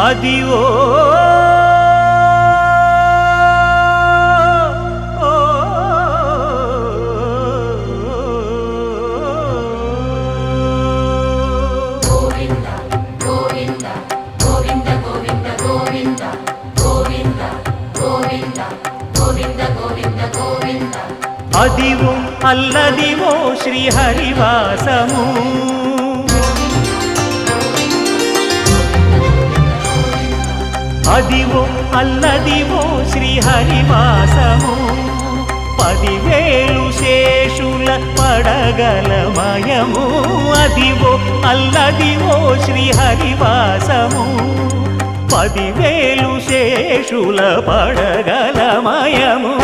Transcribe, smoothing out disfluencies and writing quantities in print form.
Adivo Adivo Alladivo శ్రీహరివాసము Adivo Alladivo శ్రీహరివాసము 10,000 శేషుల పడగలమయము Adivo Alladivo శ్రీహరివాసము 10,000 శేషుల పడగలమయము